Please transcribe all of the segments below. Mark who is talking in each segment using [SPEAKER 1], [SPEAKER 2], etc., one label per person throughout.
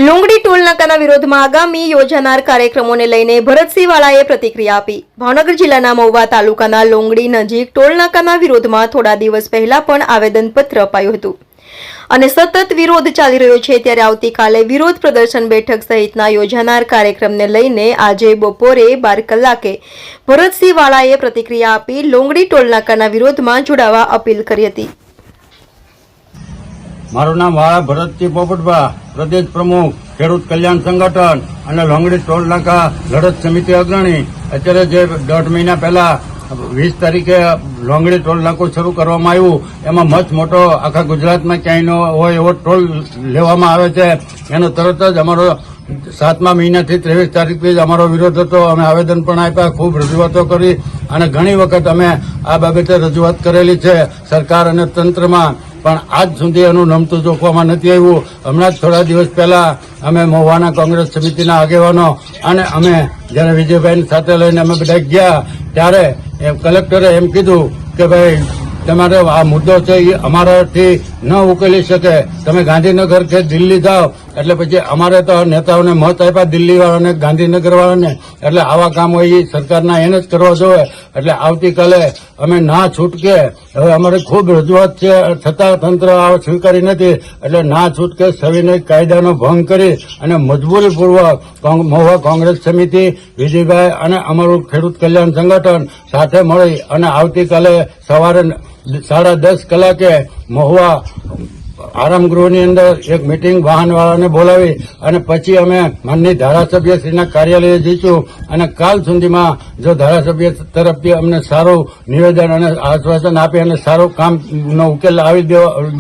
[SPEAKER 1] લુંગડી toll નાકાના વિરોધમાં આગામી યોજાનાર કાર્યક્રમોને લઈને ભરતસિંહ વાળાએ પ્રતિક્રિયા આપી। ભાવનગર જિલ્લાના મહુવા તાલુકાના લુંગડી નજીક ટોલ નાકાના વિરોધમાં થોડા દિવસ પહેલા પણ આવેદનપત્ર અપાયું હતું અને સતત વિરોધ ચાલી રહ્યો છે। ત્યારે આવતીકાલે વિરોધ પ્રદર્શન બેઠક સહિતના યોજાનાર કાર્યક્રમને લઈને આજે બપોરે 12 કલાકે ભરતસિંહ વાળાએ પ્રતિક્રિયા આપી લુંગડી ટોલ નાકાના વિરોધમાં જોડાવા અપીલ કરી હતી।
[SPEAKER 2] મારું નામ વાળા ભરતસિંહ પોપટભા, પ્રદેશ પ્રમુખ ખેડૂત કલ્યાણ સંગઠન અને લુંગડી ટોલ નાકા લડત સમિતિ અગ્રણી। અત્યારે જે 1.5 મહિના પહેલા 20 તારીખે લુંગડી ટોલ નાકું શરૂ કરવામાં આવ્યું, એમાં મચ મોટો આખા ગુજરાતમાં ક્યાંય ન હોય એવો ટોલ લેવામાં આવે છે। એનો તરત જ અમારો 7મા મહિનાથી 23 તારીખથી જ અમારો વિરોધ હતો। અમે આવેદન પણ આપ્યા, ખૂબ રજૂઆતો કરી અને ઘણી વખત અમે આ બાબતે રજૂઆત કરેલી છે સરકાર અને તંત્રમાં, પણ આજ સુધી એનું નમતું જોખવામાં નથી આવ્યું। હમણાં જ થોડા દિવસ પહેલા અમે મહુવાના કોંગ્રેસ સમિતિના આગેવાનો અને અમે જયારે વિજયભાઈ સાથે લઈને અમે બધા ગયા ત્યારે કલેક્ટરે એમ કીધું કે ભાઈ તમારે આ મુદ્દો છે એ અમારાથી ન ઉકેલી શકે, તમે ગાંધીનગર કે દિલ્હી જાઓ। એટલે પછી અમારે તો નેતાઓને મત આપ્યા, દિલ્હી વાળાને ગાંધીનગર વાળાને, એટલે આવા કામ હોય એ સરકારના એને જ કરવા જોઈએ। એટલે આવતીકાલે અમે ના છૂટકે, હવે અમારે ખૂબ રજૂઆત છે છતાં તંત્ર આ સ્વીકારી નથી, એટલે ના છૂટકે સવિનય કાયદાનો ભંગ કરી અને મજબૂરીપૂર્વક મહુવા કોંગ્રેસ સમિતિ, વિજયભાઈ અને અમારું ખેડૂત કલ્યાણ સંગઠન સાથે મળી અને આવતીકાલે સવારે 10:30 કલાકે મહુવા આરામગૃહની અંદર એક મીટિંગ વાહનવાળાને બોલાવી અને પછી અમે માનનીય ધારાસભ્યશ્રીના કાર્યાલયે જઈશું અને કાલ સુધીમાં જો ધારાસભ્ય તરફથી અમને સારું નિવેદન અને આશ્વાસન આપે અને સારું કામનો ઉકેલ આવી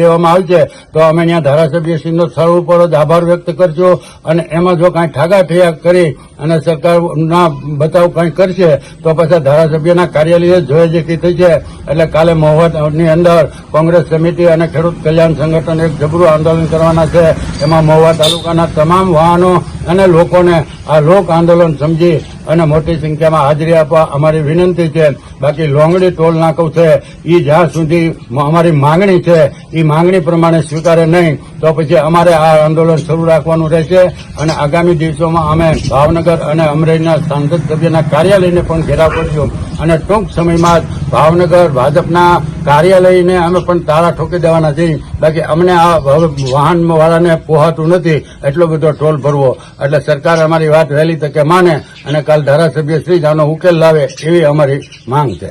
[SPEAKER 2] દેવામાં આવશે તો અમે ત્યાં ધારાસભ્યશ્રીનો સ્થળ ઉપર જ આભાર વ્યક્ત કરશું અને એમાં જો કાંઈ ઠાગાઠૈયા કરી અને સરકારના બતાવ કંઈ કરશે તો પછી ધારાસભ્યના કાર્યાલયે જોઈ થશે। એટલે કાલે મહુવાની અંદર કોંગ્રેસ સમિતિ અને ખેડૂત કલ્યાણ સંગઠન એક જબરું આંદોલન કરવાના છે। એમાં મહુવા તાલુકાના તમામ વાહનો અને લોકોને આ લોક આંદોલન સમજી અને મોટી સંખ્યામાં હાજરી આપવા અમારી વિનંતી છે। બાકી લુંગડી ટોલ નાકું છે એ જ્યાં સુધી અમારી માંગણી છે એ માંગણી પ્રમાણે સ્વીકારે નહીં તો પછી અમારે આ આંદોલન શરૂ રાખવાનું રહેશે અને આગામી દિવસોમાં અમે ભાવનગર અને અમરેલીના સાંસદ સભ્યના કાર્યાલયને પણ ઘેરાવ કરીશું અને ટૂંક સમયમાં જ ભાવનગર ભાજપના કાર્યાલયને અમે પણ તાળા ઠોકી દેવાના છીએ। બાકી અમને આ વાહનવાળાને પોહાતું નથી એટલો બધો ટોલ ભરવો। એટલે સરકાર અમારી વાત વહેલી તકે માને અને કાલ ધારાસભ્ય શ્રી આનો ઉકેલ લાવે એવી અમારી માંગ છે।